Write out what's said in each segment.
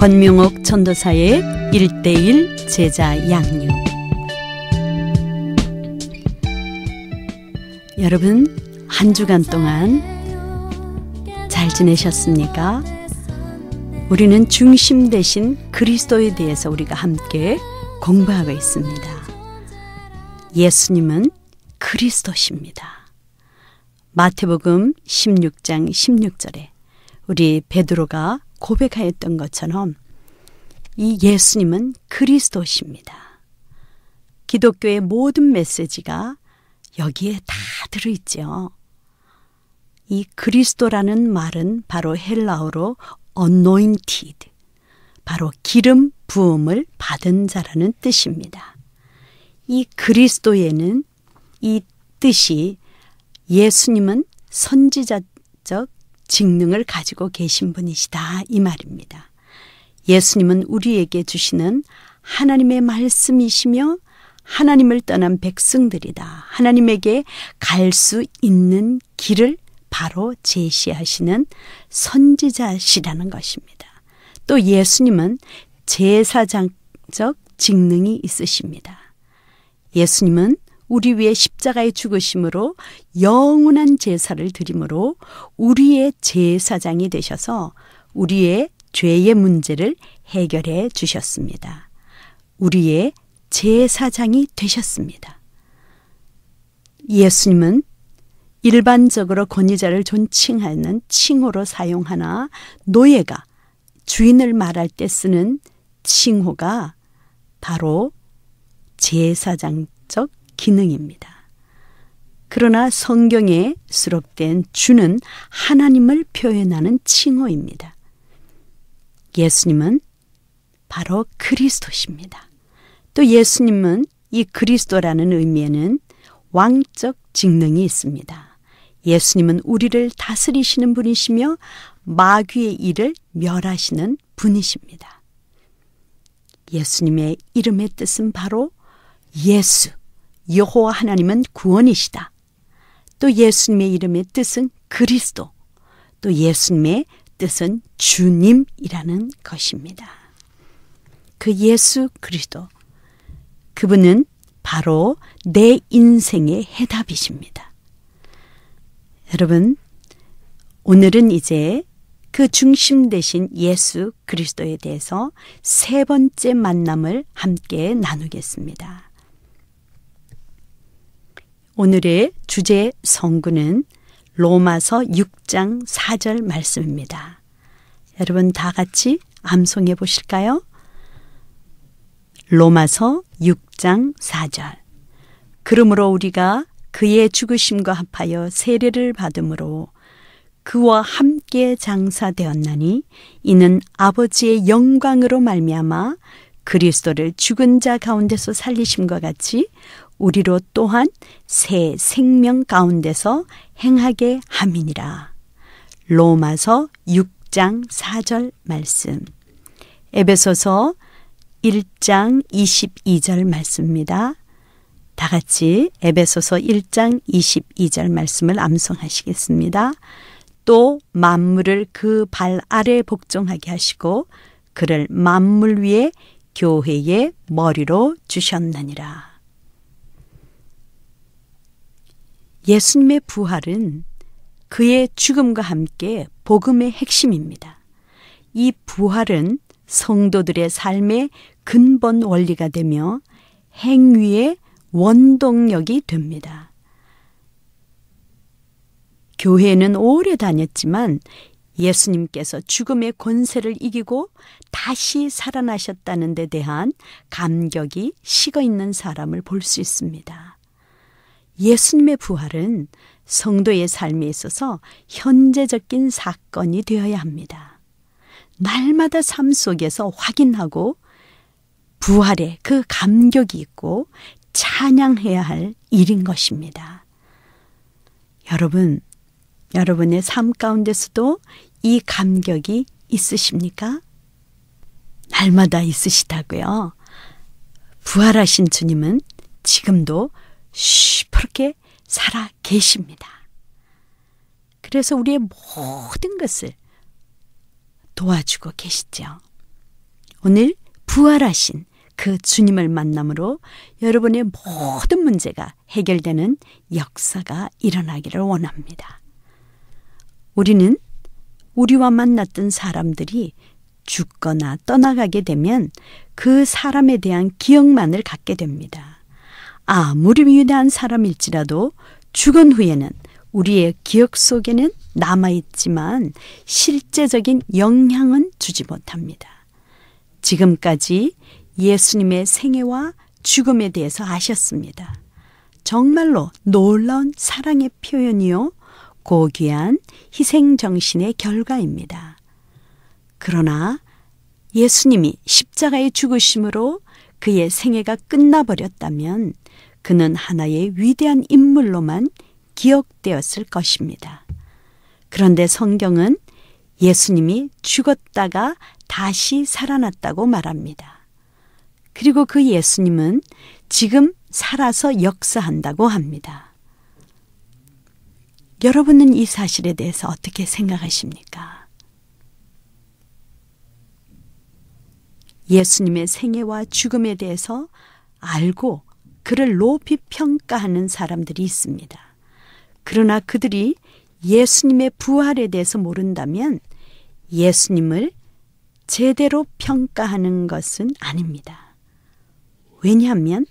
권명옥 전도사의 1:1 제자 양육. 여러분, 한 주간 동안 잘 지내셨습니까? 우리는 중심 대신 그리스도에 대해서 우리가 함께 공부하고 있습니다. 예수님은 그리스도십니다. 마태복음 16장 16절에 우리 베드로가 고백하였던 것처럼 이 예수님은 그리스도십니다. 기독교의 모든 메시지가 여기에 다 들어있죠. 이 그리스도라는 말은 바로 헬라어로 anointed, 바로 기름 부음을 받은 자라는 뜻입니다. 이 그리스도에는 이 뜻이 예수님은 선지자적 직능을 가지고 계신 분이시다, 이 말입니다. 예수님은 우리에게 주시는 하나님의 말씀이시며 하나님을 떠난 백성들이다. 하나님에게 갈 수 있는 길을 바로 제시하시는 선지자시라는 것입니다. 또 예수님은 제사장적 직능이 있으십니다. 예수님은 우리 위해 십자가에 죽으심으로 영원한 제사를 드림으로 우리의 제사장이 되셔서 우리의 죄의 문제를 해결해 주셨습니다. 우리의 제사장이 되셨습니다. 예수님은 일반적으로 권위자를 존칭하는 칭호로 사용하나 노예가 주인을 말할 때 쓰는 칭호가 바로 제사장적 기능입니다. 그러나 성경에 수록된 주는 하나님을 표현하는 칭호입니다. 예수님은 바로 그리스도십니다. 또 예수님은 이 그리스도라는 의미에는 왕적 직능이 있습니다. 예수님은 우리를 다스리시는 분이시며 마귀의 일을 멸하시는 분이십니다. 예수님의 이름의 뜻은 바로 예수, 여호와 하나님은 구원이시다. 또 예수님의 이름의 뜻은 그리스도, 또 예수님의 뜻은 주님이라는 것입니다. 그 예수 그리스도, 그분은 바로 내 인생의 해답이십니다. 여러분, 오늘은 이제 그 중심 되신 예수 그리스도에 대해서 세 번째 만남을 함께 나누겠습니다. 오늘의 주제 성구는 로마서 6장 4절 말씀입니다. 여러분 다 같이 암송해 보실까요? 로마서 6장 4절. 그러므로 우리가 그의 죽으심과 합하여 세례를 받음으로 그와 함께 장사되었나니 이는 아버지의 영광으로 말미암아 그리스도를 죽은 자 가운데서 살리심과 같이 우리로 또한 새 생명 가운데서 행하게 함이니라. 로마서 6장 4절 말씀. 에베소서 1장 22절 말씀입니다. 다 같이 에베소서 1장 22절 말씀을 암송하시겠습니다. 또 만물을 그 발 아래 복종하게 하시고 그를 만물 위에 교회의 머리로 주셨느니라. 예수님의 부활은 그의 죽음과 함께 복음의 핵심입니다. 이 부활은 성도들의 삶의 근본 원리가 되며 행위의 원동력이 됩니다. 교회는 오래 다녔지만 예수님께서 죽음의 권세를 이기고 다시 살아나셨다는 데 대한 감격이 식어 있는 사람을 볼 수 있습니다. 예수님의 부활은 성도의 삶에 있어서 현재적인 사건이 되어야 합니다. 날마다 삶 속에서 확인하고 부활의 그 감격이 있고 찬양해야 할 일인 것입니다. 여러분, 여러분의 삶 가운데서도 이 감격이 있으십니까? 날마다 있으시다고요. 부활하신 주님은 지금도 시퍼렇게 살아 계십니다. 그래서 우리의 모든 것을 도와주고 계시죠. 오늘 부활하신 그 주님을 만남으로 여러분의 모든 문제가 해결되는 역사가 일어나기를 원합니다. 우리는 우리와 만났던 사람들이 죽거나 떠나가게 되면 그 사람에 대한 기억만을 갖게 됩니다. 아무리 위대한 사람일지라도 죽은 후에는 우리의 기억 속에는 남아있지만 실제적인 영향은 주지 못합니다. 지금까지 예수님의 생애와 죽음에 대해서 아셨습니다. 정말로 놀라운 사랑의 표현이요, 고귀한 희생정신의 결과입니다. 그러나 예수님이 십자가의 죽으심으로 그의 생애가 끝나버렸다면 그는 하나의 위대한 인물로만 기억되었을 것입니다. 그런데 성경은 예수님이 죽었다가 다시 살아났다고 말합니다. 그리고 그 예수님은 지금 살아서 역사한다고 합니다. 여러분은 이 사실에 대해서 어떻게 생각하십니까? 예수님의 생애와 죽음에 대해서 알고 그를 높이 평가하는 사람들이 있습니다. 그러나 그들이 예수님의 부활에 대해서 모른다면 예수님을 제대로 평가하는 것은 아닙니다. 왜냐하면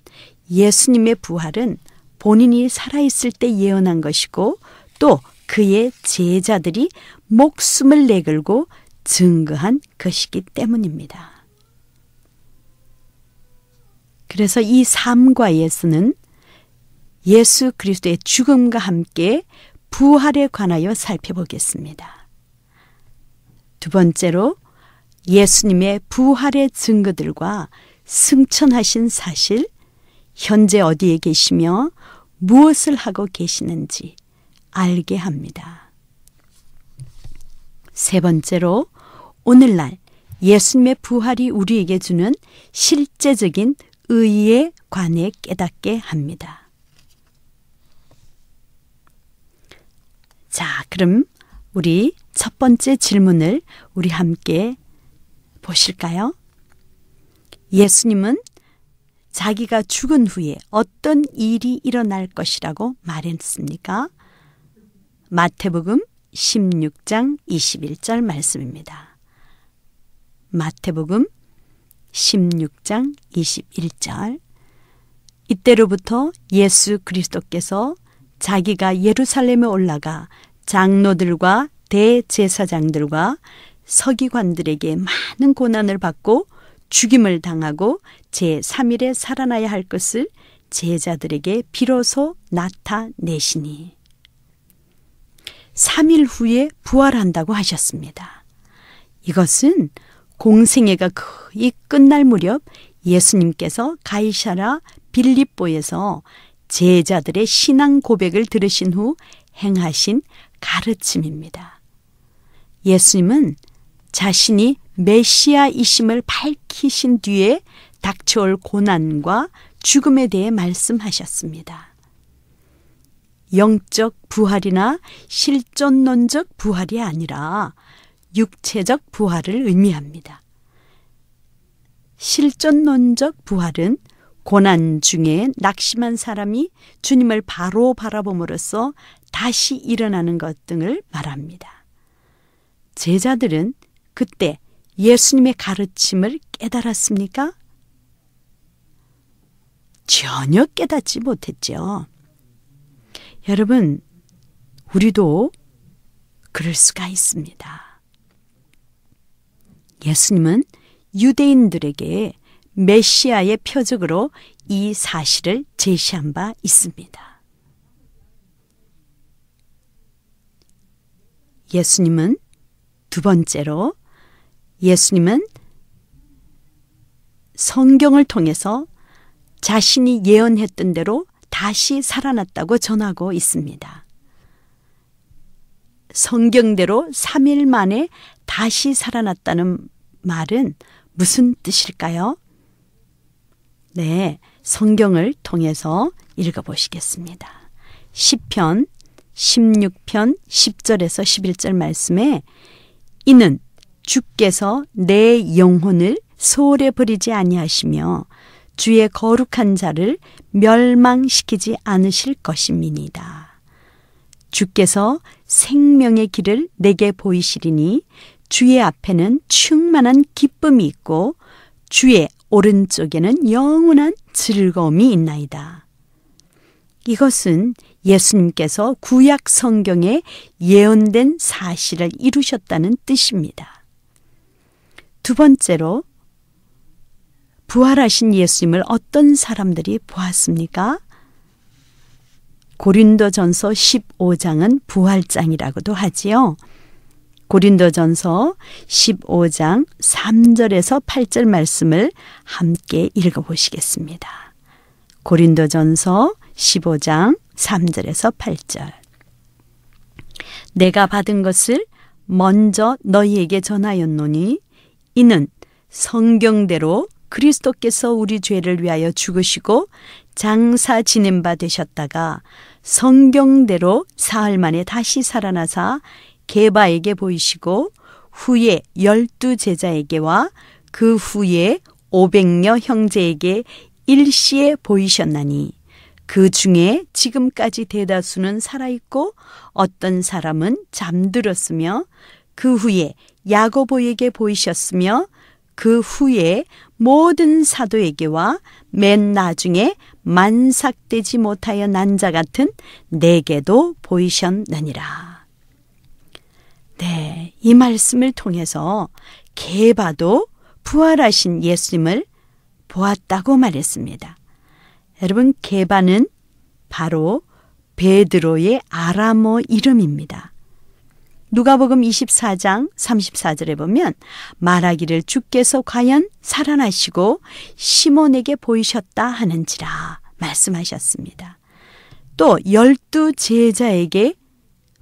예수님의 부활은 본인이 살아있을 때 예언한 것이고 또 그의 제자들이 목숨을 내걸고 증거한 것이기 때문입니다. 그래서 이 삶과에서는 예수 그리스도의 죽음과 함께 부활에 관하여 살펴보겠습니다. 두 번째로 예수님의 부활의 증거들과 승천하신 사실, 현재 어디에 계시며 무엇을 하고 계시는지 알게 합니다. 세 번째로 오늘날 예수님의 부활이 우리에게 주는 실제적인 의에 관해 깨닫게 합니다. 자, 그럼 우리 첫 번째 질문을 우리 함께 보실까요? 예수님은 자기가 죽은 후에 어떤 일이 일어날 것이라고 말했습니까? 마태복음 16장 21절 말씀입니다. 마태복음 16장 21절. 이때로부터 예수 그리스도께서 자기가 예루살렘에 올라가 장로들과 대제사장들과 서기관들에게 많은 고난을 받고 죽임을 당하고 제3일에 살아나야 할 것을 제자들에게 비로소 나타내시니 3일 후에 부활한다고 하셨습니다. 이것은 공생애가 거의 끝날 무렵 예수님께서 가이사랴 빌립보에서 제자들의 신앙 고백을 들으신 후 행하신 가르침입니다. 예수님은 자신이 메시아이심을 밝히신 뒤에 닥쳐올 고난과 죽음에 대해 말씀하셨습니다. 영적 부활이나 실존론적 부활이 아니라 육체적 부활을 의미합니다. 실존론적 부활은 고난 중에 낙심한 사람이 주님을 바로 바라봄으로써 다시 일어나는 것 등을 말합니다. 제자들은 그때 예수님의 가르침을 깨달았습니까? 전혀 깨닫지 못했죠. 여러분, 우리도 그럴 수가 있습니다. 예수님은 유대인들에게 메시아의 표적으로 이 사실을 제시한 바 있습니다. 예수님은 두 번째로 예수님은 성경을 통해서 자신이 예언했던 대로 다시 살아났다고 전하고 있습니다. 성경대로 3일 만에 다시 살아났다는 말은 무슨 뜻일까요? 네, 성경을 통해서 읽어보시겠습니다. 시편 16편 10절에서 11절 말씀에 이는 주께서 내 영혼을 소홀히 버리지 아니하시며 주의 거룩한 자를 멸망시키지 않으실 것임이니이다. 주께서 생명의 길을 내게 보이시리니 주의 앞에는 충만한 기쁨이 있고 주의 오른쪽에는 영원한 즐거움이 있나이다. 이것은 예수님께서 구약 성경에 예언된 사실을 이루셨다는 뜻입니다. 두 번째로 부활하신 예수님을 어떤 사람들이 보았습니까? 고린도전서 15장은 부활장이라고도 하지요. 고린도전서 15장 3절에서 8절 말씀을 함께 읽어보시겠습니다. 고린도전서 15장 3절에서 8절. 내가 받은 것을 먼저 너희에게 전하였노니 이는 성경대로 그리스도께서 우리 죄를 위하여 죽으시고 장사 지낸 바 되셨다가 성경대로 사흘 만에 다시 살아나사 게바에게 보이시고 후에 12 제자에게와 그 후에 500여 형제에게 일시에 보이셨나니 그 중에 지금까지 대다수는 살아있고 어떤 사람은 잠들었으며 그 후에 야고보에게 보이셨으며 그 후에 모든 사도에게와 맨 나중에 만삭되지 못하여 난 자 같은 내게도 보이셨느니라. 네, 이 말씀을 통해서 게바도 부활하신 예수님을 보았다고 말했습니다. 여러분, 게바는 바로 베드로의 아람어 이름입니다. 누가복음 24장 34절에 보면 말하기를 주께서 과연 살아나시고 시몬에게 보이셨다 하는지라 말씀하셨습니다. 또 12 제자에게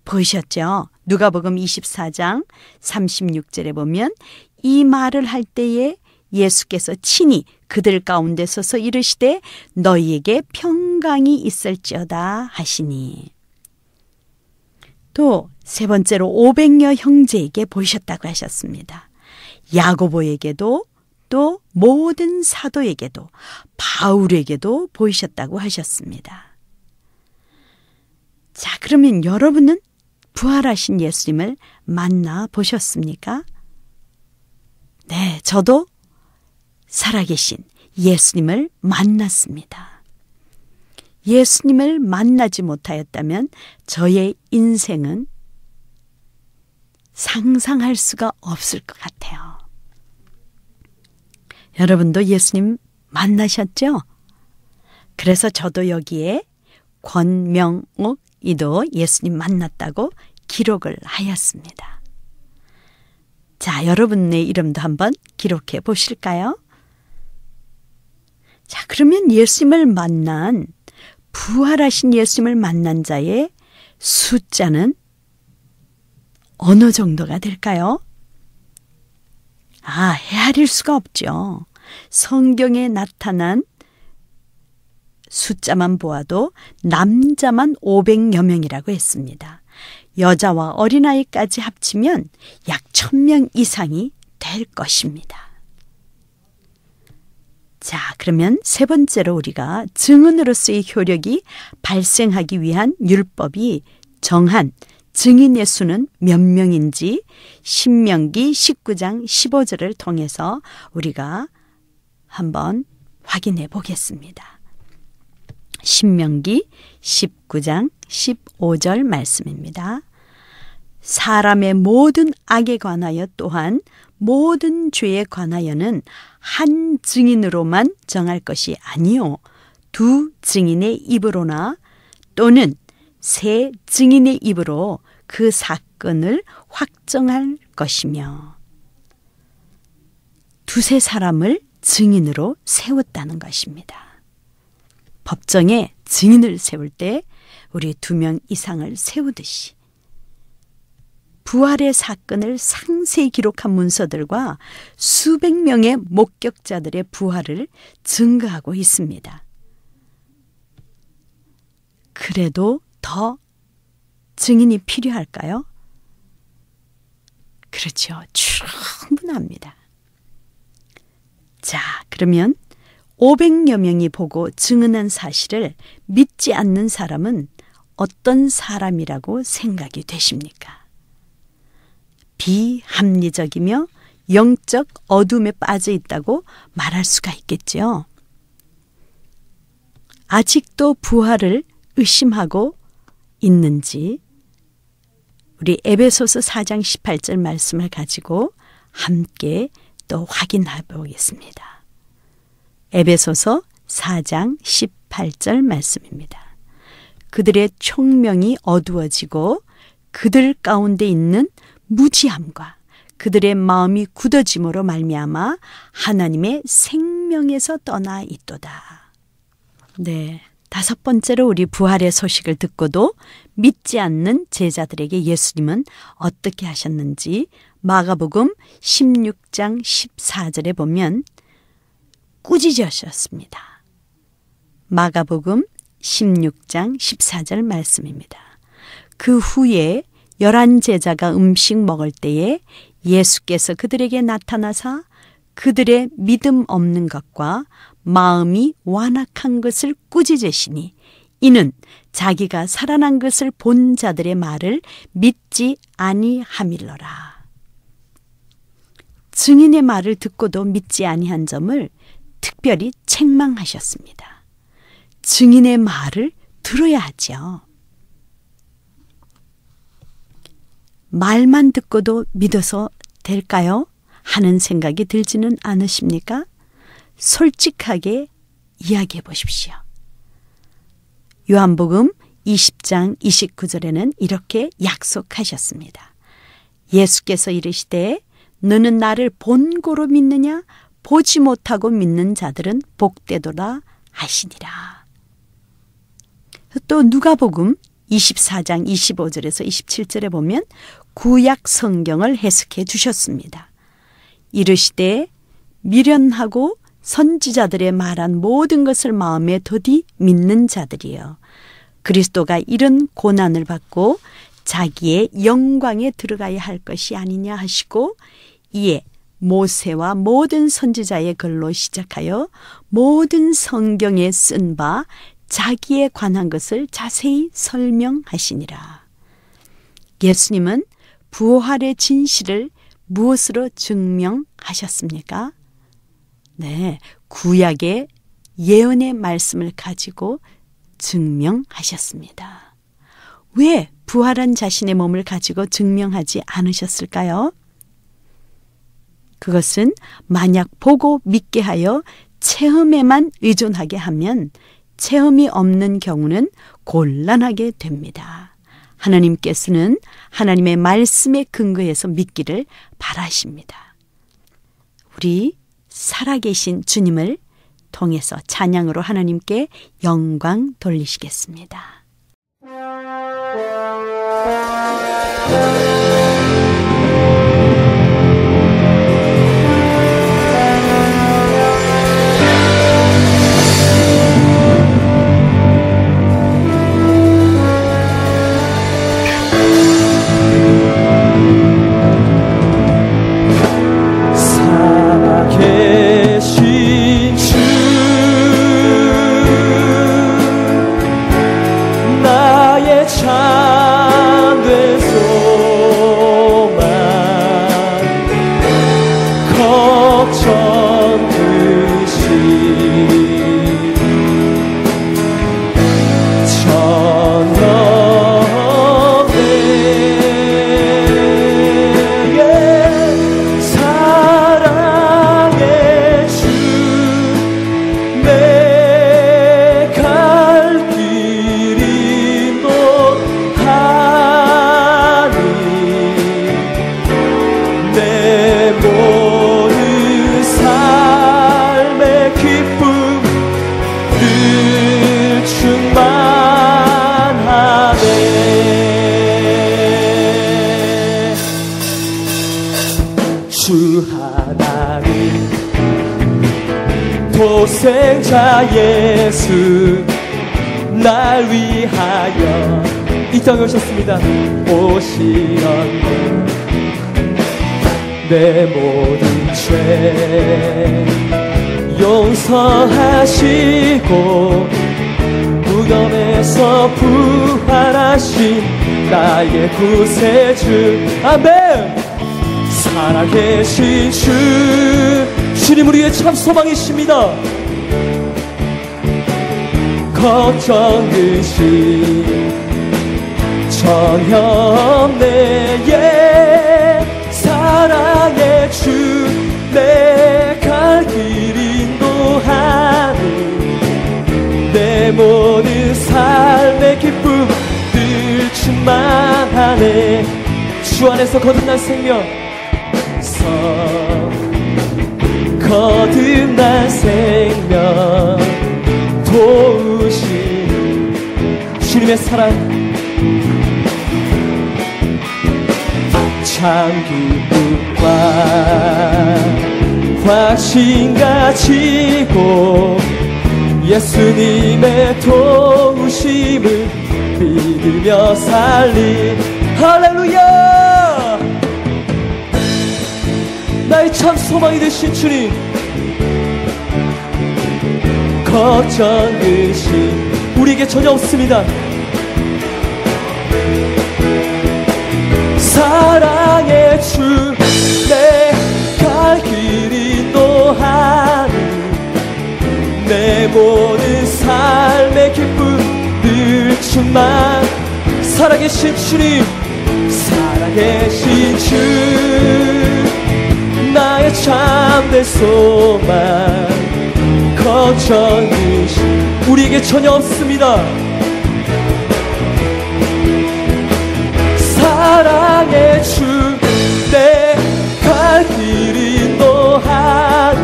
보이셨죠. 누가복음 24장 36절에 보면 이 말을 할 때에 예수께서 친히 그들 가운데 서서 이르시되 너희에게 평강이 있을지어다 하시니. 또 세 번째로 500여 형제에게 보이셨다고 하셨습니다. 야고보에게도 또 모든 사도에게도 바울에게도 보이셨다고 하셨습니다. 자, 그러면 여러분은 부활하신 예수님을 만나 보셨습니까? 네, 저도 살아계신 예수님을 만났습니다. 예수님을 만나지 못하였다면 저의 인생은 상상할 수가 없을 것 같아요. 여러분도 예수님 만나셨죠? 그래서 저도 여기에 권명옥 이도 예수님 만났다고 기록을 하였습니다. 자, 여러분의 이름도 한번 기록해 보실까요? 자, 그러면 예수님을 만난, 부활하신 예수님을 만난 자의 숫자는 어느 정도가 될까요? 헤아릴 수가 없죠. 성경에 나타난 숫자만 보아도 남자만 500여 명이라고 했습니다. 여자와 어린아이까지 합치면 약 1000명 이상이 될 것입니다. 자, 그러면 세 번째로 우리가 증언으로서의 효력이 발생하기 위한 율법이 정한 증인의 수는 몇 명인지 신명기 19장 15절을 통해서 우리가 한번 확인해 보겠습니다. 신명기 19장 15절 말씀입니다. 사람의 모든 악에 관하여 또한 모든 죄에 관하여는 한 증인으로만 정할 것이 아니요 2 증인의 입으로나 또는 3 증인의 입으로 그 사건을 확정할 것이며 2-3 사람을 증인으로 세웠다는 것입니다. 법정에 증인을 세울 때 우리 2명 이상을 세우듯이 부활의 사건을 상세히 기록한 문서들과 수백 명의 목격자들의 부활을 증거하고 있습니다. 그래도 더 증인이 필요할까요? 그렇죠. 충분합니다. 자, 그러면 500여 명이 보고 증언한 사실을 믿지 않는 사람은 어떤 사람이라고 생각이 되십니까? 비합리적이며 영적 어둠에 빠져 있다고 말할 수가 있겠죠. 아직도 부활을 의심하고 있는지 우리 에베소서 4장 18절 말씀을 가지고 함께 또 확인해 보겠습니다. 에베소서 4장 18절 말씀입니다. 그들의 총명이 어두워지고 그들 가운데 있는 무지함과 그들의 마음이 굳어짐으로 말미암아 하나님의 생명에서 떠나 있도다. 네, 다섯 번째로 우리 부활의 소식을 듣고도 믿지 않는 제자들에게 예수님은 어떻게 하셨는지 마가복음 16장 14절에 보면 꾸짖으셨습니다. 마가복음 16장 14절 말씀입니다. 그 후에 11제자가 음식 먹을 때에 예수께서 그들에게 나타나사 그들의 믿음 없는 것과 마음이 완악한 것을 꾸짖으시니 이는 자기가 살아난 것을 본 자들의 말을 믿지 아니함일러라. 증인의 말을 듣고도 믿지 아니한 점을 특별히 책망하셨습니다. 증인의 말을 들어야 하죠. 말만 듣고도 믿어서 될까요? 하는 생각이 들지는 않으십니까? 솔직하게 이야기해 보십시오. 요한복음 20장 29절에는 이렇게 약속하셨습니다. 예수께서 이르시되 너는 나를 본고로 믿느냐? 보지 못하고 믿는 자들은 복되도다 하시니라. 또 누가복음 24장 25절에서 27절에 보면 구약 성경을 해석해 주셨습니다. 이르시되 미련하고 선지자들의 말한 모든 것을 마음에 더디 믿는 자들이여 그리스도가 이런 고난을 받고 자기의 영광에 들어가야 할 것이 아니냐 하시고 이에 모세와 모든 선지자의 글로 시작하여 모든 성경에 쓴 바 자기에 관한 것을 자세히 설명하시니라. 예수님은 부활의 진실을 무엇으로 증명하셨습니까? 네, 구약의 예언의 말씀을 가지고 증명하셨습니다. 왜 부활한 자신의 몸을 가지고 증명하지 않으셨을까요? 그것은 만약 보고 믿게 하여 체험에만 의존하게 하면 체험이 없는 경우는 곤란하게 됩니다. 하나님께서는 하나님의 말씀에 근거해서 믿기를 바라십니다. 우리 살아계신 주님을 통해서 찬양으로 하나님께 영광 돌리시겠습니다. 도생자 예수 날 위하여 이 땅에 오셨습니다. 오시었네 내 모든 죄 용서하시고 무덤에서 부활하신 나의 구세주. 아멘. 살아계신 주님 우리의 참 소망이십니다. 걱정 의심 전혀 없네. 사랑의 주 내 갈 길 인도하는 내 모든 삶의 기쁨 늘 충만하네. 주 안에서 거듭난 생명 거듭난 생명 도우신 주님의 사랑 참 기쁨과 확신 가지고 예수님의 도우심을 믿으며 살리. 할렐루야. 나의 참 소망이 되신 주님, 걱정 의심 우리에게 전혀 없습니다. 사랑의 주 내 갈 길 인도하는 내 모든 삶의 기쁨 늘 충만. 살아계신 주님, 살아계신 주 나의 참된 소망 걱정 의심 우리에게 전혀 없습니다. 사랑의 주 내 갈 길 인도하니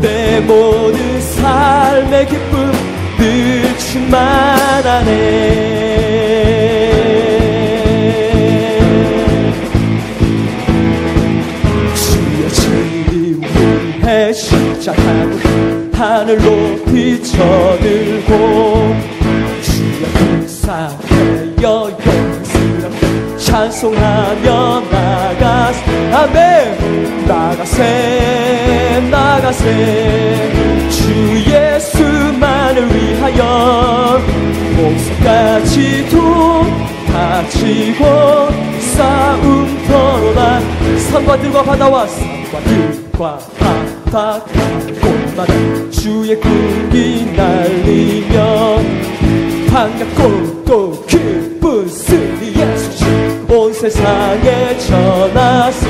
내 모든 삶의 기쁨 늘 충만하네. 주의 진리 위해 십자가로 하늘 높이 쳐들고 주의 불쌍해 여영스럽게 찬송하며 나가세. 아멘. 나가세 나가세 주 예수만을 위하여 목숨까지도 바치고 싸움터로다. 산과 들과 바다와 산과 들과 바다 곳마다 주의 군기 날리며 반갑고 또 기쁜 승리 예수 온 세상에 전하세.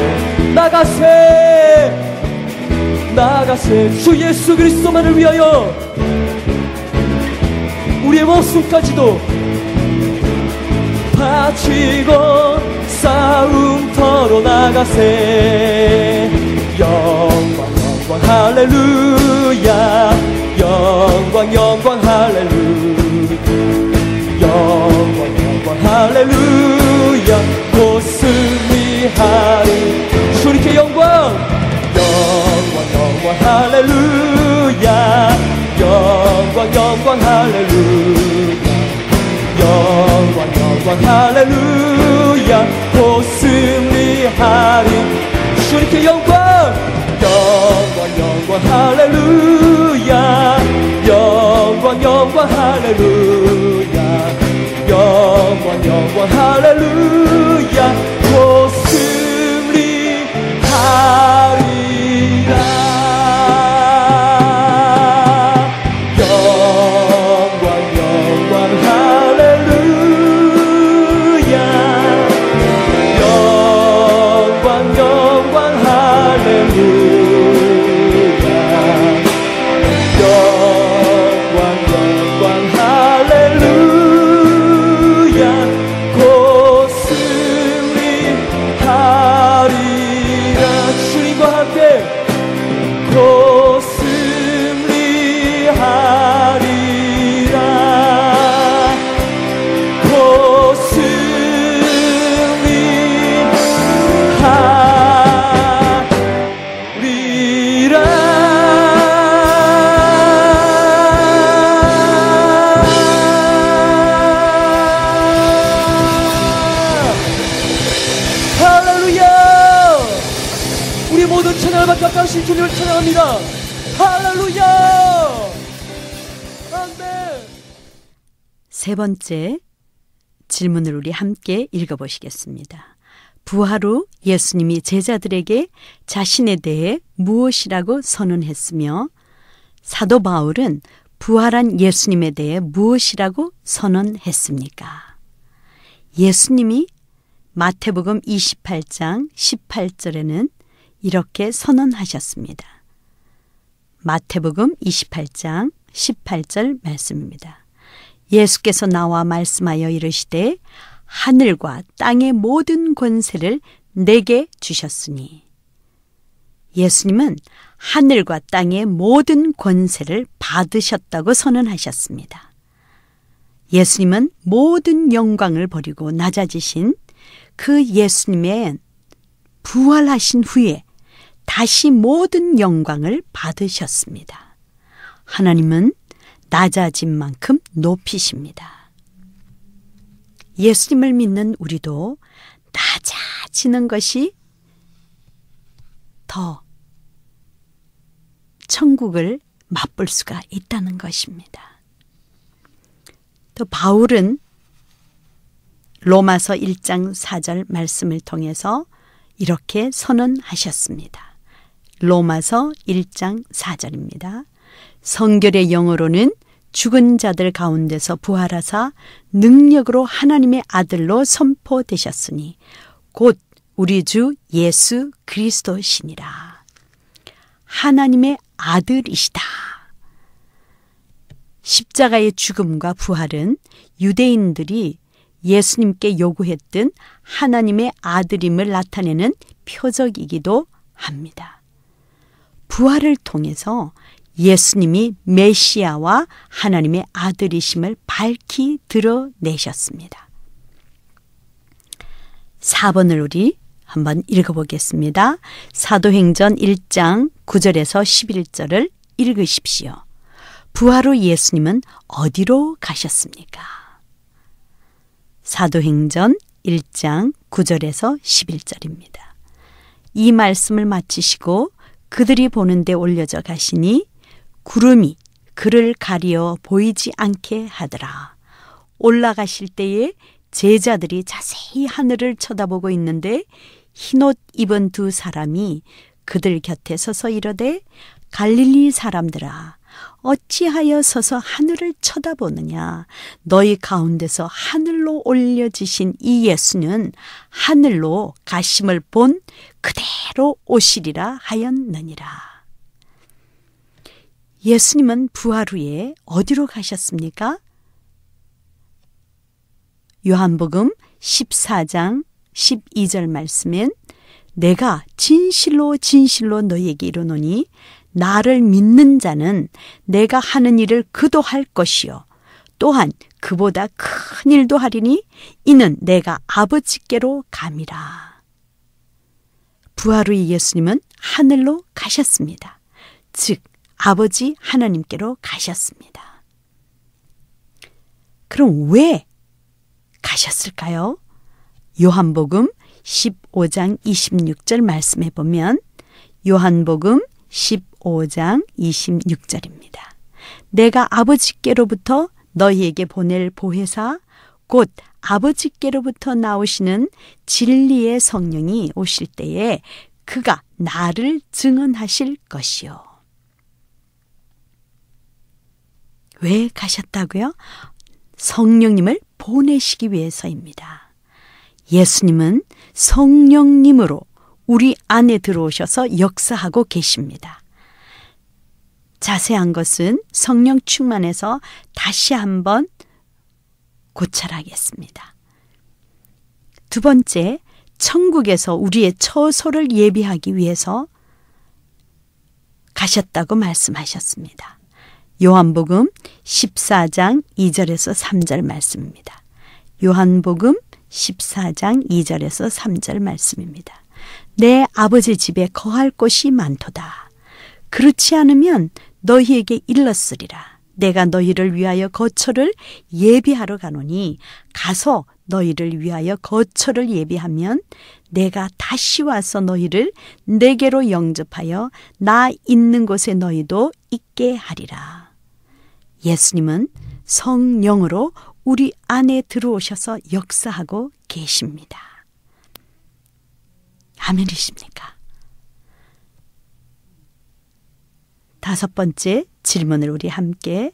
나가세 나가세 주 예수 그리스도만을 위하여 우리의 목숨까지도 바치고 싸움터로 나가세. 영광 영광 할렐루야 영광 영광 할렐루야 영광 영광 할렐루야 곧 승리하리. 주님께 영광 영광 영광 할렐루야 영광 영광 할렐루야 영광 영광 할렐루야 곧 승리하리. 주님께 영광 영광 영광 할렐루야 영광 영광 할렐루야 영광 영광 할렐루야 곧 승리하리라. 우리 모든 찬양을 받게 하신 주님을 찬양합니다. 할렐루야. 아멘. 세 번째 질문을 우리 함께 읽어보시겠습니다. 부활 후 예수님이 제자들에게 자신에 대해 무엇이라고 선언했으며 사도 바울은 부활한 예수님에 대해 무엇이라고 선언했습니까? 예수님이 마태복음 28장 18절에는 이렇게 선언하셨습니다. 마태복음 28장 18절 말씀입니다. 예수께서 나와 말씀하여 이르시되 하늘과 땅의 모든 권세를 내게 주셨으니, 예수님은 하늘과 땅의 모든 권세를 받으셨다고 선언하셨습니다. 예수님은 모든 영광을 버리고 낮아지신 그 예수님의 부활하신 후에 다시 모든 영광을 받으셨습니다. 하나님은 낮아진 만큼 높이십니다. 예수님을 믿는 우리도 낮아지는 것이 더 천국을 맛볼 수가 있다는 것입니다. 또 바울은 로마서 1장 4절 말씀을 통해서 이렇게 선언하셨습니다. 로마서 1장 4절입니다. 성결의 영어로는 죽은 자들 가운데서 부활하사 능력으로 하나님의 아들로 선포되셨으니 곧 우리 주 예수 그리스도시니라. 하나님의 아들이시다. 십자가의 죽음과 부활은 유대인들이 예수님께 요구했던 하나님의 아들임을 나타내는 표적이기도 합니다. 부활을 통해서 예수님이 메시아와 하나님의 아들이심을 밝히 드러내셨습니다. 4번을 우리 한번 읽어보겠습니다. 사도행전 1장 9절에서 11절을 읽으십시오. 부활 후 예수님은 어디로 가셨습니까? 사도행전 1장 9절에서 11절입니다. 이 말씀을 마치시고 그들이 보는 데 올려져 가시니 구름이 그를 가리어 보이지 않게 하더라. 올라가실 때에 제자들이 자세히 하늘을 쳐다보고 있는데 흰옷 입은 두 사람이 그들 곁에 서서 이르되 갈릴리 사람들아 어찌하여 서서 하늘을 쳐다보느냐. 너희 가운데서 하늘로 올려지신 이 예수는 하늘로 가심을 본 그대로 오시리라 하였느니라. 예수님은 부활 후에 어디로 가셨습니까? 요한복음 14장 12절 말씀엔 내가 진실로 진실로 너희에게 이르노니 나를 믿는 자는 내가 하는 일을 그도 할 것이요 또한 그보다 큰 일도 하리니 이는 내가 아버지께로 감이라. 부활 후에 예수님은 하늘로 가셨습니다. 즉 아버지 하나님께로 가셨습니다. 그럼 왜 가셨을까요? 요한복음 15장 26절 말씀해 보면 요한복음 15장 26절입니다. 내가 아버지께로부터 너희에게 보낼 보혜사 곧 아버지께로부터 나오시는 진리의 성령이 오실 때에 그가 나를 증언하실 것이요. 왜 가셨다고요? 성령님을 보내시기 위해서입니다. 예수님은 성령님으로 우리 안에 들어오셔서 역사하고 계십니다. 자세한 것은 성령 충만해서 다시 한번 고찰하겠습니다. 두 번째, 천국에서 우리의 처소를 예비하기 위해서 가셨다고 말씀하셨습니다. 요한복음 14장 2절에서 3절 말씀입니다. 요한복음 14장 2절에서 3절 말씀입니다. 내 아버지 집에 거할 곳이 많도다. 그렇지 않으면 너희에게 일렀으리라. 내가 너희를 위하여 거처를 예비하러 가노니 가서 너희를 위하여 거처를 예비하면 내가 다시 와서 너희를 내게로 영접하여 나 있는 곳에 너희도 있게 하리라. 예수님은 성령으로 우리 안에 들어오셔서 역사하고 계십니다. 아멘이십니까? 5번째 질문을 우리 함께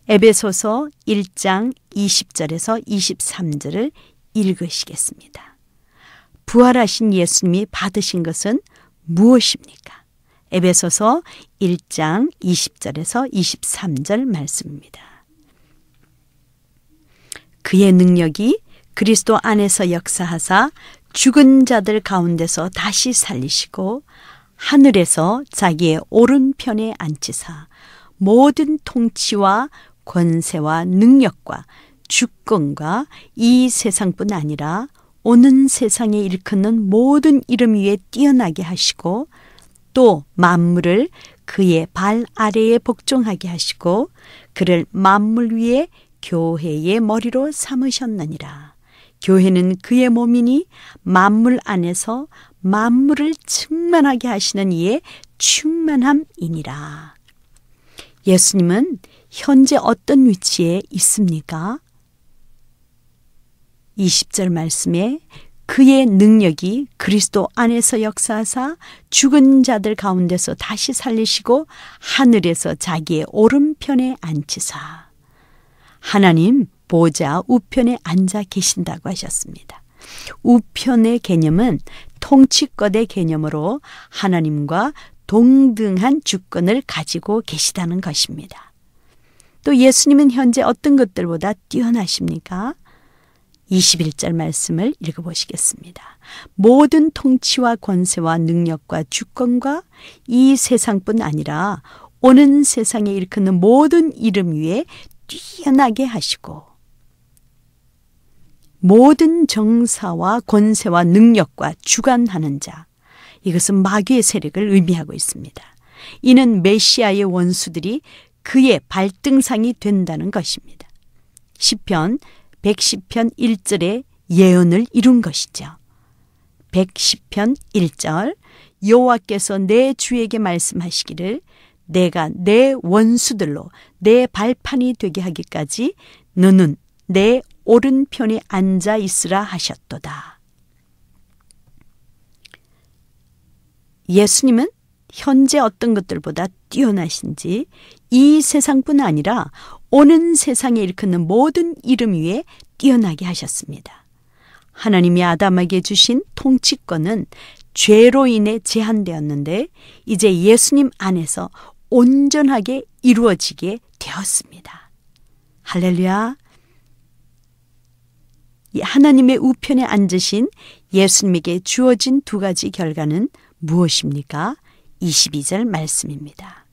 에베소서 1장 20절에서 23절을 읽으시겠습니다. 부활하신 예수님이 받으신 것은 무엇입니까? 에베소서 1장 20절에서 23절 말씀입니다. 그의 능력이 그리스도 안에서 역사하사 죽은 자들 가운데서 다시 살리시고 하늘에서 자기의 오른편에 앉히사 모든 통치와 권세와 능력과 주권과 이 세상뿐 아니라 오는 세상에 일컫는 모든 이름 위에 뛰어나게 하시고 또 만물을 그의 발 아래에 복종하게 하시고 그를 만물 위에 교회의 머리로 삼으셨느니라. 교회는 그의 몸이니 만물 안에서 만물을 충만하게 하시는 이의 충만함이니라. 예수님은 현재 어떤 위치에 있습니까? 20절 말씀에 그의 능력이 그리스도 안에서 역사하사 죽은 자들 가운데서 다시 살리시고 하늘에서 자기의 오른편에 앉히사 하나님 보좌 우편에 앉아 계신다고 하셨습니다. 우편의 개념은 통치권의 개념으로 하나님과 동등한 주권을 가지고 계시다는 것입니다. 또 예수님은 현재 어떤 것들보다 뛰어나십니까? 21절 말씀을 읽어보시겠습니다. 모든 통치와 권세와 능력과 주권과 이 세상뿐 아니라 오는 세상에 일컫는 모든 이름 위에 뛰어나게 하시고 모든 정사와 권세와 능력과 주관하는 자, 이것은 마귀의 세력을 의미하고 있습니다. 이는 메시아의 원수들이 그의 발등상이 된다는 것입니다. 시편 110편 1절의 예언을 이룬 것이죠. 110편 1절 여호와께서 내 주에게 말씀하시기를 내가 내 원수들로 내 발판이 되게 하기까지 너는 내 오른편에 앉아 있으라 하셨도다. 예수님은 현재 어떤 것들보다 뛰어나신지 이 세상뿐 아니라 오는 세상에 일컫는 모든 이름 위에 뛰어나게 하셨습니다. 하나님이 아담에게 주신 통치권은 죄로 인해 제한되었는데 이제 예수님 안에서 온전하게 이루어지게 되었습니다. 할렐루야! 하나님의 우편에 앉으신 예수님에게 주어진 2가지 결과는 무엇입니까? 22절 말씀입니다.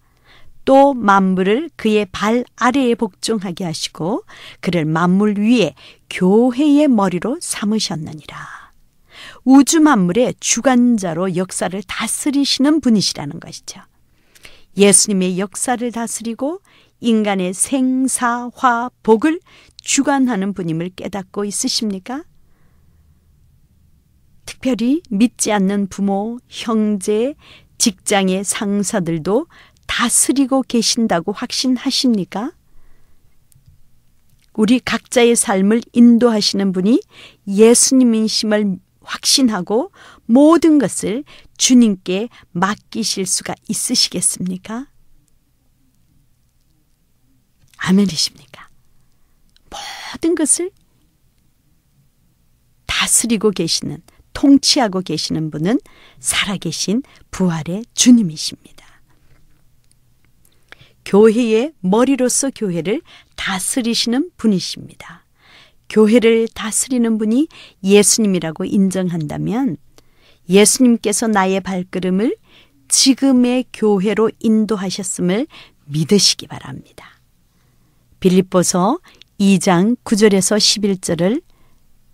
또 만물을 그의 발 아래에 복종하게 하시고 그를 만물 위에 교회의 머리로 삼으셨느니라. 우주 만물의 주관자로 역사를 다스리시는 분이시라는 것이죠. 예수님의 역사를 다스리고 인간의 생사화 복을 주관하는 분임을 깨닫고 있으십니까? 특별히 믿지 않는 부모, 형제, 직장의 상사들도 다스리고 계신다고 확신하십니까? 우리 각자의 삶을 인도하시는 분이 예수님이심을 확신하고 모든 것을 주님께 맡기실 수가 있으시겠습니까? 아멘이십니까? 모든 것을 다스리고 계시는, 통치하고 계시는 분은 살아계신 부활의 주님이십니다. 교회의 머리로서 교회를 다스리시는 분이십니다. 교회를 다스리는 분이 예수님이라고 인정한다면 예수님께서 나의 발걸음을 지금의 교회로 인도하셨음을 믿으시기 바랍니다. 빌립보서 2장 9절에서 11절을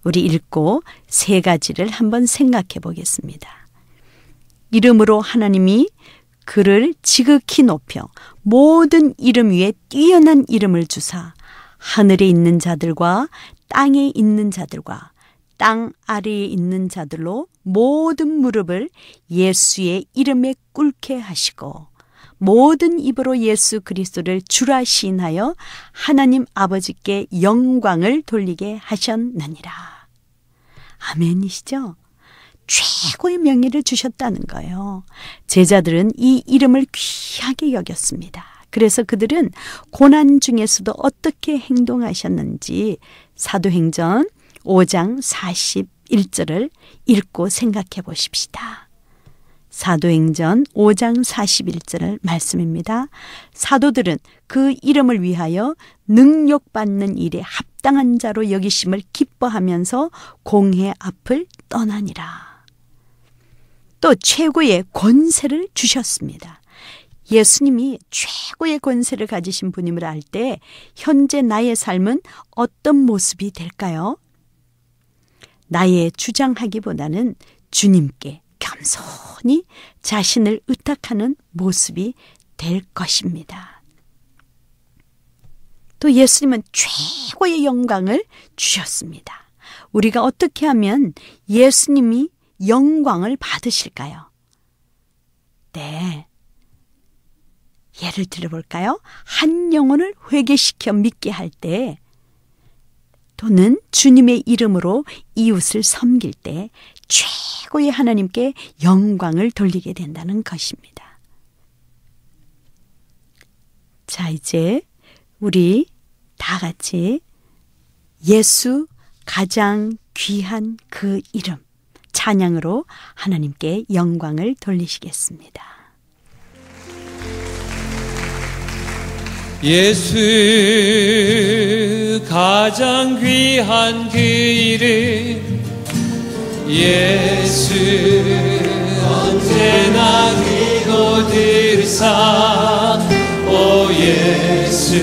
우리 읽고 3가지를 한번 생각해 보겠습니다. 이름으로 하나님이 그를 지극히 높여 모든 이름 위에 뛰어난 이름을 주사 하늘에 있는 자들과 땅에 있는 자들과 땅 아래에 있는 자들로 모든 무릎을 예수의 이름에 꿇게 하시고 모든 입으로 예수 그리스도를 주라 시인하여 하나님 아버지께 영광을 돌리게 하셨느니라. 아멘이시죠? 최고의 명예를 주셨다는 거예요. 제자들은 이 이름을 귀하게 여겼습니다. 그래서 그들은 고난 중에서도 어떻게 행동하셨는지 사도행전 5장 41절을 읽고 생각해 보십시다. 사도행전 5장 41절 말씀입니다. 사도들은 그 이름을 위하여 능욕받는 일에 합당한 자로 여기심을 기뻐하면서 공회 앞을 떠나니라. 또 최고의 권세를 주셨습니다. 예수님이 최고의 권세를 가지신 분임을 알 때 현재 나의 삶은 어떤 모습이 될까요? 나의 주장하기보다는 주님께 겸손히 자신을 의탁하는 모습이 될 것입니다. 또 예수님은 최고의 영광을 주셨습니다. 우리가 어떻게 하면 예수님이 영광을 받으실까요? 네. 예를 들어볼까요? 한 영혼을 회개시켜 믿게 할 때 또는 주님의 이름으로 이웃을 섬길 때 최고의 하나님께 영광을 돌리게 된다는 것입니다. 자, 이제 우리 다 같이 예수 가장 귀한 그 이름 찬양으로 하나님께 영광을 돌리시겠습니다. 예수 가장 귀한 그 이름 예수 언제나 귀고 들사 오 예수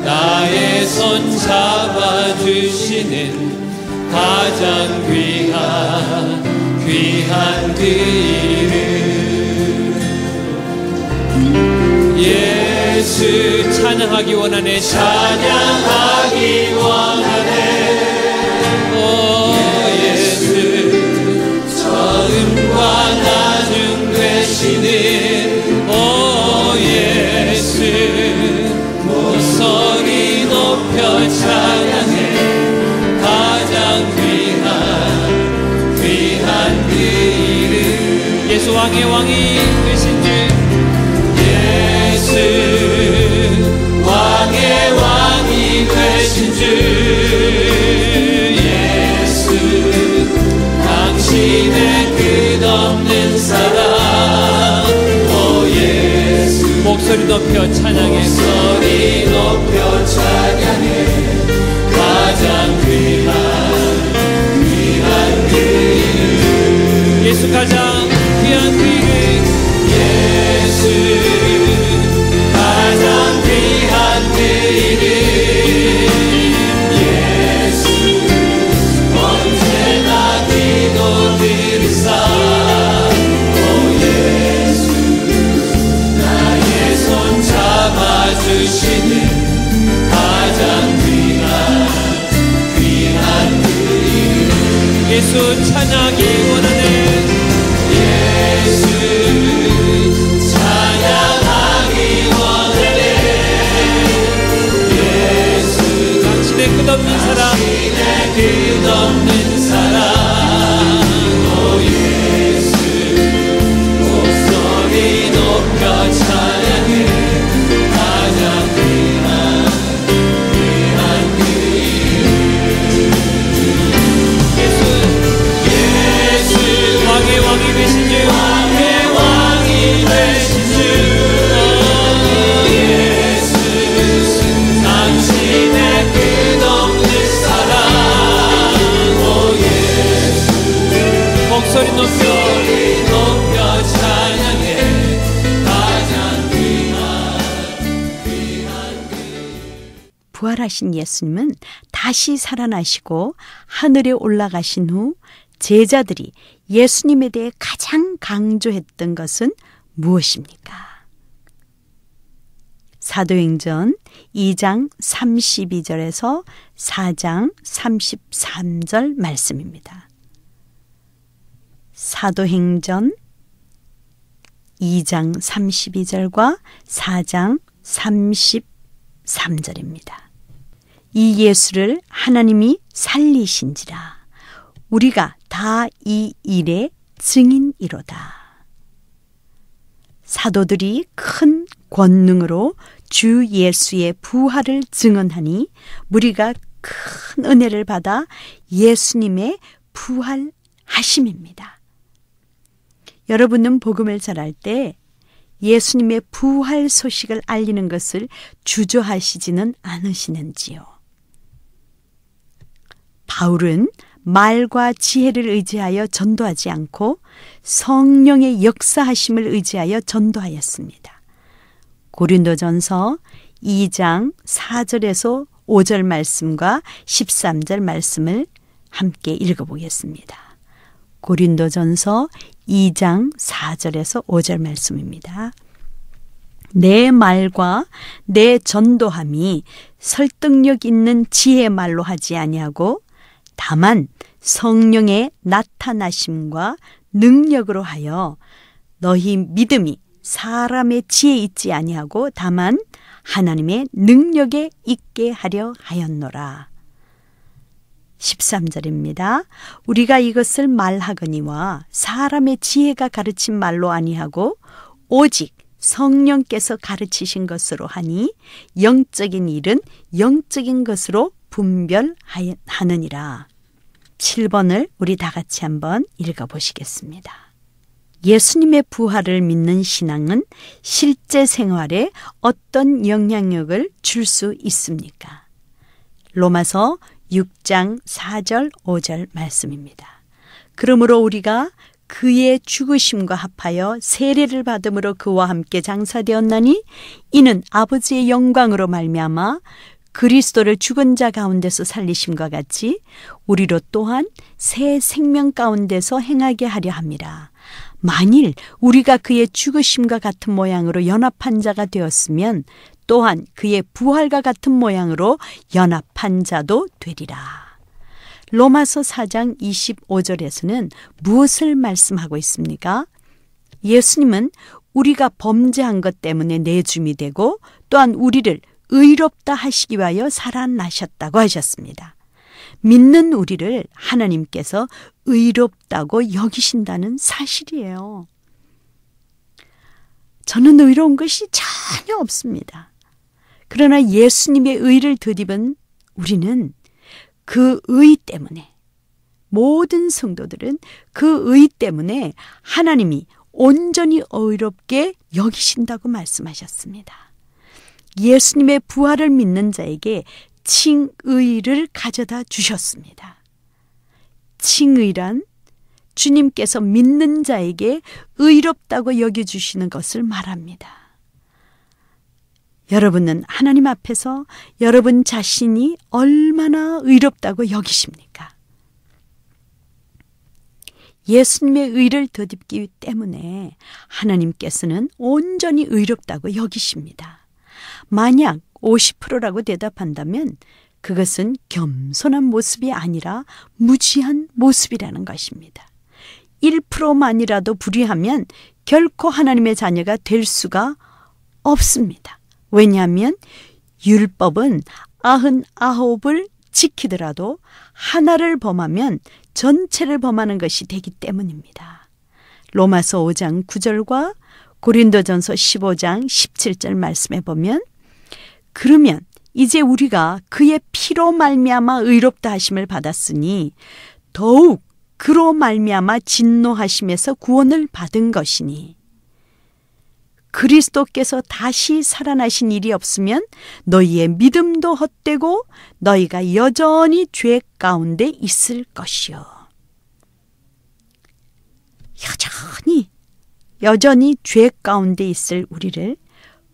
나의 손 잡아주시는 가장 귀한 그 이름 예수 찬양하기 원하네 오 예수 처음과 나중 되시는 오 예수 목소리 높여 찬양해 가장 귀한 그 이름 예수 왕의 왕이 되신 주 예수 왕의 왕이 되신 주 예수 당신의 끝없는 사랑 오 예수 목소리 높여 찬양해 가장 귀한 그 이름 예수 가장 귀한 그 이름 예수 가장 귀한 그 이름 예수 언제나 기도 들으사 오 예수 나의 손 잡아주시는 가장 귀한 그 이름 예수 찬양하기 원하는 예수 끝없는 사랑 오 예수 목소리 높여 찬양해 가장 귀한 그 이름 예수 왕의 왕이 되신 주 예수 당신의 끝없는 사랑 오 예수 목소리 높여 찬양해 가장 귀한 부활하신 예수님은 다시 살아나시고 하늘에 올라가신 후 제자들이 예수님에 대해 가장 강조했던 것은 무엇입니까? 사도행전 2장 32절에서 4장 33절 말씀입니다. 사도행전 2장 32절과 4장 33절입니다. 이 예수를 하나님이 살리신지라 우리가 다 이 일의 증인이로다. 사도들이 큰 권능으로 주 예수의 부활을 증언하니 무리가 큰 은혜를 받아 예수님의 부활하심입니다. 여러분은 복음을 전할 때 예수님의 부활 소식을 알리는 것을 주저하시지는 않으시는지요? 바울은 말과 지혜를 의지하여 전도하지 않고 성령의 역사하심을 의지하여 전도하였습니다. 고린도전서 2장 4절에서 5절 말씀과 13절 말씀을 함께 읽어보겠습니다. 고린도전서 2장 4절에서 5절 말씀입니다. 내 말과 내 전도함이 설득력 있는 지혜의 말로 하지 아니하고 다만 성령의 나타나심과 능력으로 하여 너희 믿음이 사람의 지혜에 있지 아니하고 다만 하나님의 능력에 있게 하려 하였노라. 13절입니다. 우리가 이것을 말하거니와 사람의 지혜가 가르친 말로 아니하고 오직 성령께서 가르치신 것으로 하니 영적인 일은 영적인 것으로 분별하느니라. 7번을 우리 다 같이 한번 읽어보시겠습니다. 예수님의 부활을 믿는 신앙은 실제 생활에 어떤 영향력을 줄 수 있습니까? 로마서 6장 4절 5절 말씀입니다. 그러므로 우리가 그의 죽으심과 합하여 세례를 받음으로 그와 함께 장사되었나니 이는 아버지의 영광으로 말미암아 그리스도를 죽은 자 가운데서 살리심과 같이 우리로 또한 새 생명 가운데서 행하게 하려 함이라. 만일 우리가 그의 죽으심과 같은 모양으로 연합한 자가 되었으면 또한 그의 부활과 같은 모양으로 연합한 자도 되리라. 로마서 4장 25절에서는 무엇을 말씀하고 있습니까? 예수님은 우리가 범죄한 것 때문에 내줌이 되고 또한 우리를 의롭다 하시기 위하여 살아나셨다고 하셨습니다. 믿는 우리를 하나님께서 의롭다고 여기신다는 사실이에요. 저는 의로운 것이 전혀 없습니다. 그러나 예수님의 의를 덧입은 우리는 그 의 때문에, 모든 성도들은 그 의 때문에 하나님이 온전히 의롭게 여기신다고 말씀하셨습니다. 예수님의 부활을 믿는 자에게 칭의를 가져다 주셨습니다. 칭의란 주님께서 믿는 자에게 의롭다고 여겨주시는 것을 말합니다. 여러분은 하나님 앞에서 여러분 자신이 얼마나 의롭다고 여기십니까? 예수님의 의를 덧입기 때문에 하나님께서는 온전히 의롭다고 여기십니다. 만약 50%라고 대답한다면 그것은 겸손한 모습이 아니라 무지한 모습이라는 것입니다. 1%만이라도 불의하면 결코 하나님의 자녀가 될 수가 없습니다. 왜냐하면 율법은 99을 지키더라도 하나를 범하면 전체를 범하는 것이 되기 때문입니다. 로마서 5장 9절과 고린도전서 15장 17절 말씀에 보면 그러면 이제 우리가 그의 피로 말미암아 의롭다 하심을 받았으니 더욱 그로 말미암아 진노하심에서 구원을 받은 것이니 그리스도께서 다시 살아나신 일이 없으면 너희의 믿음도 헛되고 너희가 여전히 죄 가운데 있을 것이요. 여전히 죄 가운데 있을 우리를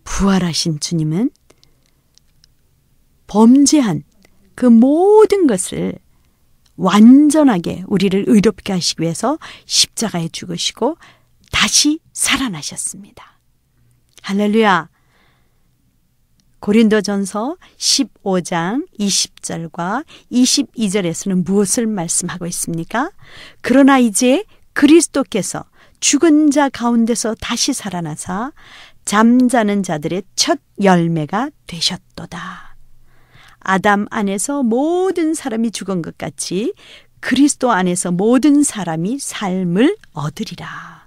부활하신 주님은 범죄한 그 모든 것을 완전하게 우리를 의롭게 하시기 위해서 십자가에 죽으시고 다시 살아나셨습니다. 할렐루야. 고린도전서 15장 20절과 22절에서는 무엇을 말씀하고 있습니까? 그러나 이제 그리스도께서 죽은 자 가운데서 다시 살아나사 잠자는 자들의 첫 열매가 되셨도다. 아담 안에서 모든 사람이 죽은 것 같이 그리스도 안에서 모든 사람이 삶을 얻으리라.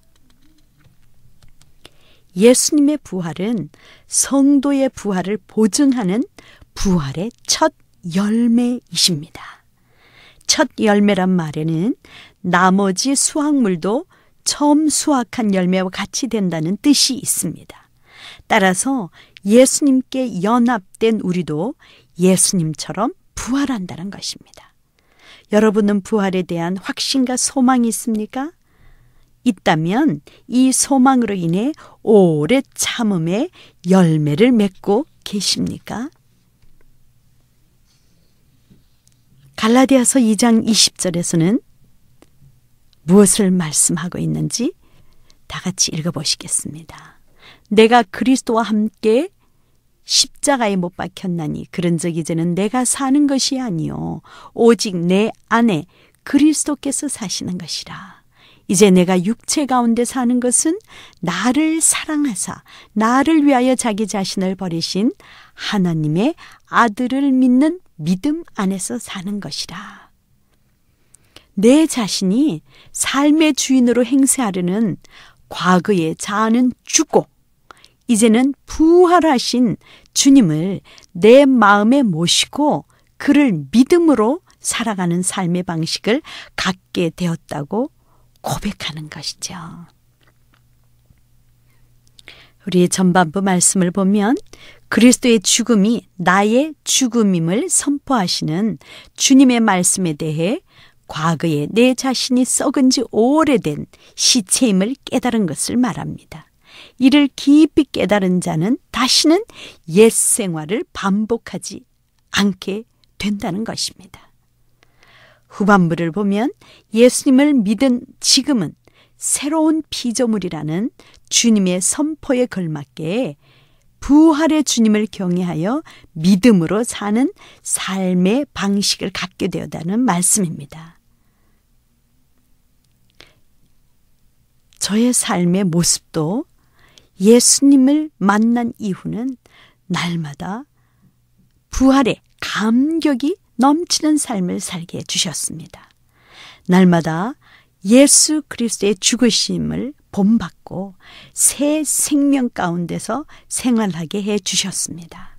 예수님의 부활은 성도의 부활을 보증하는 부활의 첫 열매이십니다. 첫 열매란 말에는 나머지 수확물도 처음 수확한 열매와 같이 된다는 뜻이 있습니다. 따라서 예수님께 연합된 우리도 예수님처럼 부활한다는 것입니다. 여러분은 부활에 대한 확신과 소망이 있습니까? 있다면 이 소망으로 인해 오래 참음의 열매를 맺고 계십니까? 갈라디아서 2장 20절에서는 무엇을 말씀하고 있는지 다 같이 읽어보시겠습니다. 내가 그리스도와 함께 십자가에 못 박혔나니 그런즉 이제는 내가 사는 것이 아니요 오직 내 안에 그리스도께서 사시는 것이라. 이제 내가 육체 가운데 사는 것은 나를 사랑하사 나를 위하여 자기 자신을 버리신 하나님의 아들을 믿는 믿음 안에서 사는 것이라. 내 자신이 삶의 주인으로 행세하려는 과거의 자아는 죽고 이제는 부활하신 주님을 내 마음에 모시고 그를 믿음으로 살아가는 삶의 방식을 갖게 되었다고 고백하는 것이죠. 우리 전반부 말씀을 보면 그리스도의 죽음이 나의 죽음임을 선포하시는 주님의 말씀에 대해 과거에 내 자신이 썩은 지 오래된 시체임을 깨달은 것을 말합니다. 이를 깊이 깨달은 자는 다시는 옛 생활을 반복하지 않게 된다는 것입니다. 후반부를 보면 예수님을 믿은 지금은 새로운 피조물이라는 주님의 선포에 걸맞게 부활의 주님을 경외하여 믿음으로 사는 삶의 방식을 갖게 되었다는 말씀입니다. 저의 삶의 모습도 예수님을 만난 이후는 날마다 부활의 감격이 넘치는 삶을 살게 해주셨습니다. 날마다 예수 그리스도의 죽으심을 본받고 새 생명 가운데서 생활하게 해주셨습니다.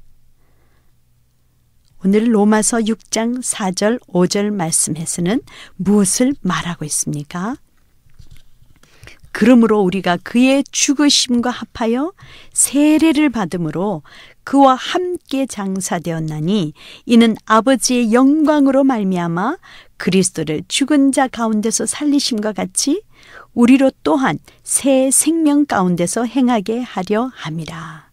오늘 로마서 6장 4절 5절 말씀에서는 무엇을 말하고 있습니까? 그러므로 우리가 그의 죽으심과 합하여 세례를 받음으로 그와 함께 장사되었나니 이는 아버지의 영광으로 말미암아 그리스도를 죽은 자 가운데서 살리심과 같이 우리로 또한 새 생명 가운데서 행하게 하려 함이라.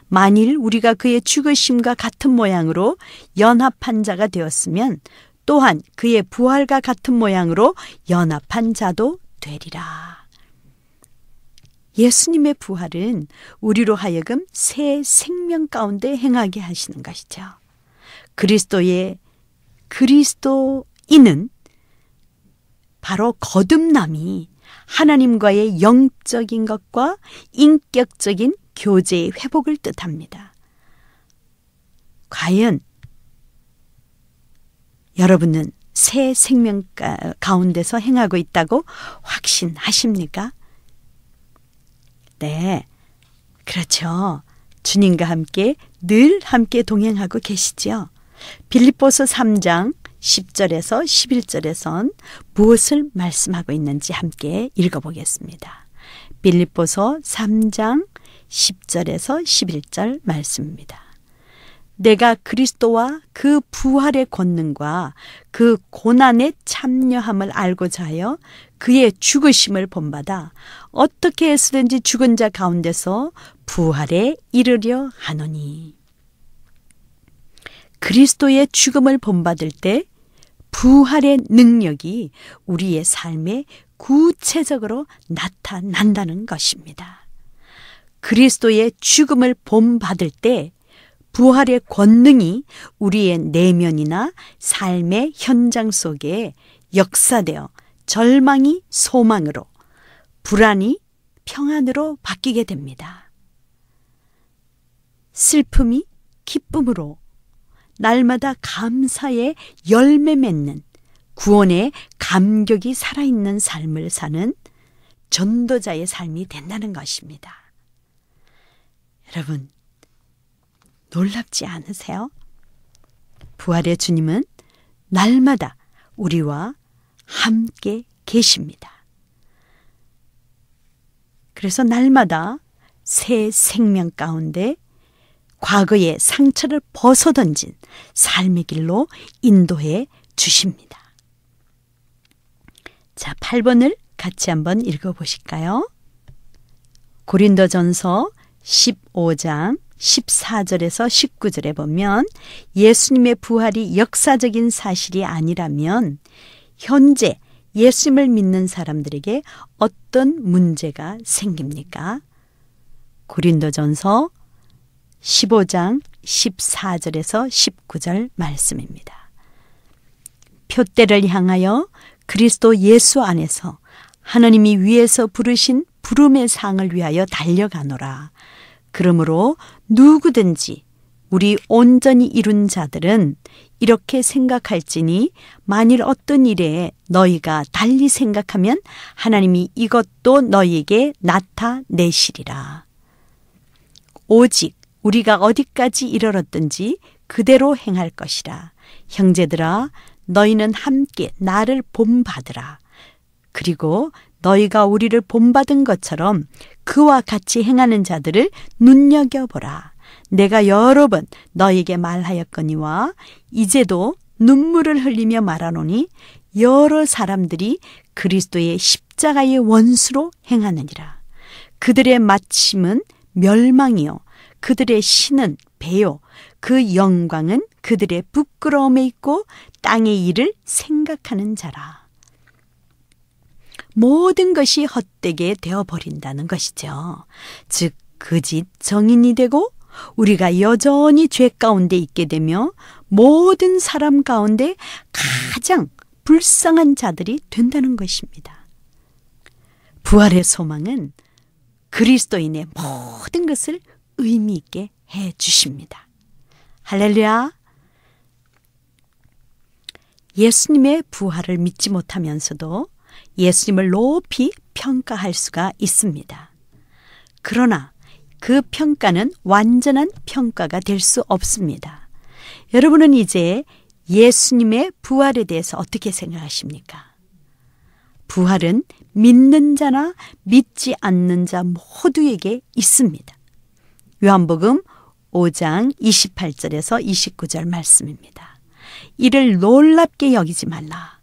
만일 우리가 그의 죽으심과 같은 모양으로 연합한 자가 되었으면 또한 그의 부활과 같은 모양으로 연합한 자도 되리라. 예수님의 부활은 우리로 하여금 새 생명 가운데 행하게 하시는 것이죠. 그리스도인은 바로 거듭남이 하나님과의 영적인 것과 인격적인 교제의 회복을 뜻합니다. 과연 여러분은 새 생명 가운데서 행하고 있다고 확신하십니까? 네, 그렇죠. 주님과 함께 늘 함께 동행하고 계시죠. 빌립보서 3장 10절에서 11절에선 무엇을 말씀하고 있는지 함께 읽어보겠습니다. 빌립보서 3장 10절에서 11절 말씀입니다. 내가 그리스도와 그 부활의 권능과 그 고난에 참여함을 알고자 하여 그의 죽으심을 본받아 어떻게 해서든지 죽은 자 가운데서 부활에 이르려 하노니. 그리스도의 죽음을 본받을 때 부활의 능력이 우리의 삶에 구체적으로 나타난다는 것입니다. 그리스도의 죽음을 본받을 때 부활의 권능이 우리의 내면이나 삶의 현장 속에 역사되어 절망이 소망으로, 불안이 평안으로 바뀌게 됩니다. 슬픔이 기쁨으로, 날마다 감사의 열매 맺는 구원의 감격이 살아있는 삶을 사는 전도자의 삶이 된다는 것입니다. 여러분, 놀랍지 않으세요? 부활의 주님은 날마다 우리와 함께 계십니다. 그래서 날마다 새 생명 가운데 과거의 상처를 벗어던진 삶의 길로 인도해 주십니다. 자, 8번을 같이 한번 읽어보실까요? 고린도전서 15장 14절에서 19절에 보면 예수님의 부활이 역사적인 사실이 아니라면 현재 예수님을 믿는 사람들에게 어떤 문제가 생깁니까? 고린도전서 15장 14절에서 19절 말씀입니다. 표대를 향하여 그리스도 예수 안에서 하나님이 위에서 부르신 부름의 상을 위하여 달려가노라. 그러므로 누구든지 우리 온전히 이룬 자들은 이렇게 생각할지니 만일 어떤 일에 너희가 달리 생각하면 하나님이 이것도 너희에게 나타내시리라. 오직 우리가 어디까지 이르렀든지 그대로 행할 것이라. 형제들아, 너희는 함께 나를 본받으라. 그리고 너희가 우리를 본받은 것처럼 그와 같이 행하는 자들을 눈여겨보라. 내가 여러 번 너희에게 말하였거니와 이제도 눈물을 흘리며 말하노니 여러 사람들이 그리스도의 십자가의 원수로 행하느니라. 그들의 마침은 멸망이요 그들의 신은 배요 그 영광은 그들의 부끄러움에 있고 땅의 일을 생각하는 자라. 모든 것이 헛되게 되어버린다는 것이죠. 즉 거짓 정인이 되고 우리가 여전히 죄 가운데 있게 되며 모든 사람 가운데 가장 불쌍한 자들이 된다는 것입니다. 부활의 소망은 그리스도인의 모든 것을 의미 있게 해 주십니다. 할렐루야. 예수님의 부활을 믿지 못하면서도 예수님을 높이 평가할 수가 있습니다. 그러나 그 평가는 완전한 평가가 될 수 없습니다. 여러분은 이제 예수님의 부활에 대해서 어떻게 생각하십니까? 부활은 믿는 자나 믿지 않는 자 모두에게 있습니다. 요한복음 5장 28절에서 29절 말씀입니다. 이를 놀랍게 여기지 말라.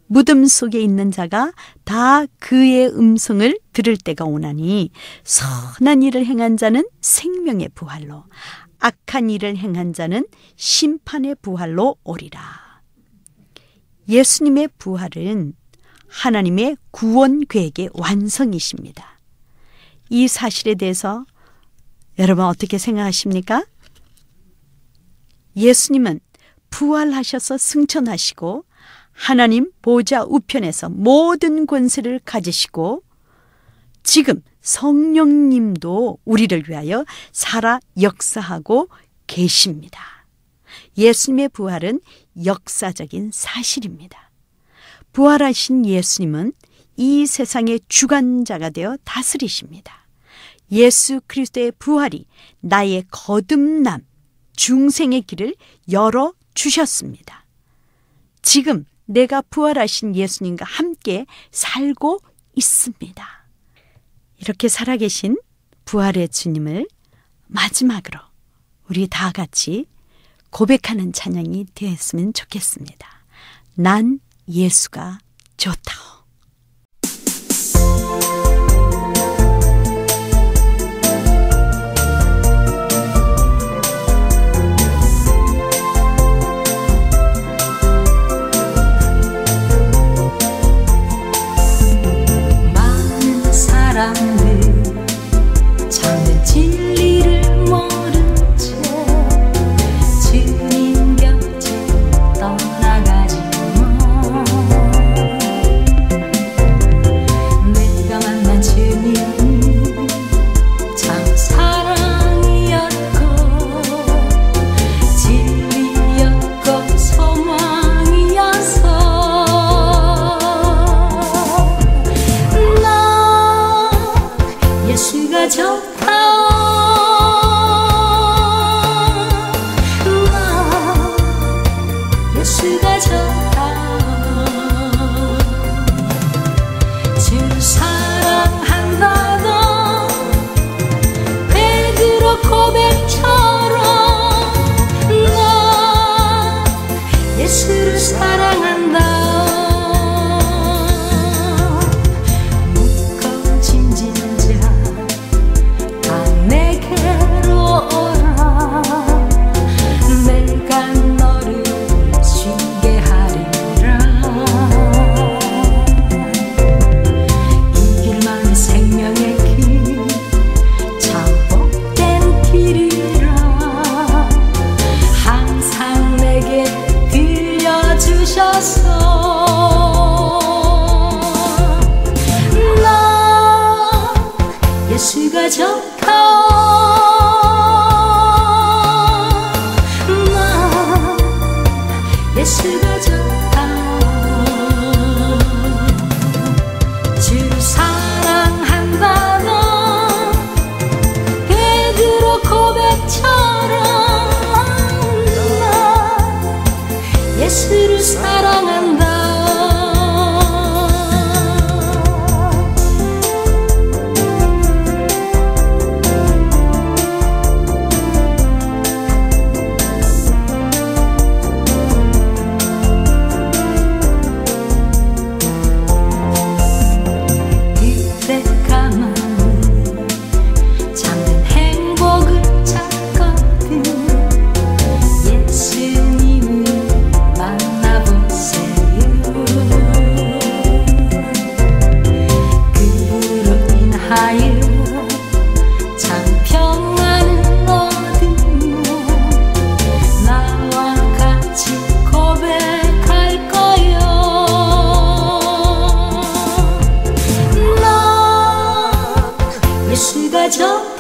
무덤 속에 있는 자가 다 그의 음성을 들을 때가 오나니 선한 일을 행한 자는 생명의 부활로 악한 일을 행한 자는 심판의 부활로 오리라. 예수님의 부활은 하나님의 구원 계획의 완성이십니다. 이 사실에 대해서 여러분 어떻게 생각하십니까? 예수님은 부활하셔서 승천하시고 하나님 보좌 우편에서 모든 권세를 가지시고 지금 성령님도 우리를 위하여 살아 역사하고 계십니다. 예수님의 부활은 역사적인 사실입니다. 부활하신 예수님은 이 세상의 주관자가 되어 다스리십니다. 예수 그리스도의 부활이 나의 거듭남, 중생의 길을 열어주셨습니다. 지금 내가 부활하신 예수님과 함께 살고 있습니다. 이렇게 살아계신 부활의 주님을 마지막으로 우리 다 같이 고백하는 찬양이 되었으면 좋겠습니다. 난 예수가 좋다오. 사람들 참된 진리를 모른 채 예수가 좋다. 예수가 좋다. 주 사랑한다던 베드로 고백처럼 나 예수를 사랑한다. 무거운 짐진 자 다 내게로 오라. 내가 너를 쉬게 하리라. 이 길만이 생명의 길, 참 복된 길이라. 항상 내게 들려주셔서 나 예수가 좋다. 나 예수가 좋다. 주를 사랑한다던 베드로 고백처럼 나 예수를 사랑한다. 그때가 마음은 잠든 행복을 찾거든. 예수님을 만나보세요. 그로 인하여 참 평안을 얻으며 나와 같이 고백할 거요. 나 예수가 좋다.